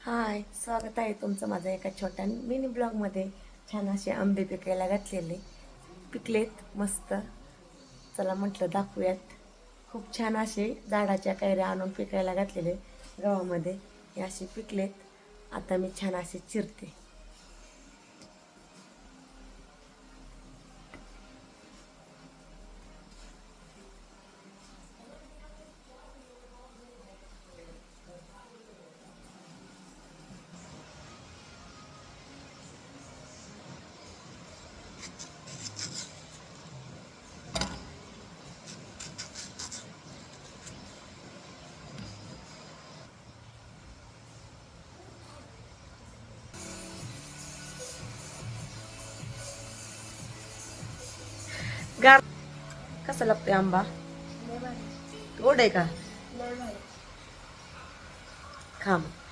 हाय, स्वागत आहे तुमचं माझ्या एका छोट्या मिनी ब्लॉगमध्ये. छान असे आंबे पिकायला घातलेले, पिकलेत मस्त. चला म्हटलं दाखवूयात. खूप छान असे झाडाच्या कैऱ्या आणून पिकायला घातलेले गव्हामध्ये. हे असे पिकलेत. आता मी छान असे चिरते. गार कसा लागतोय आंबा? गोड आहे का? खा मग.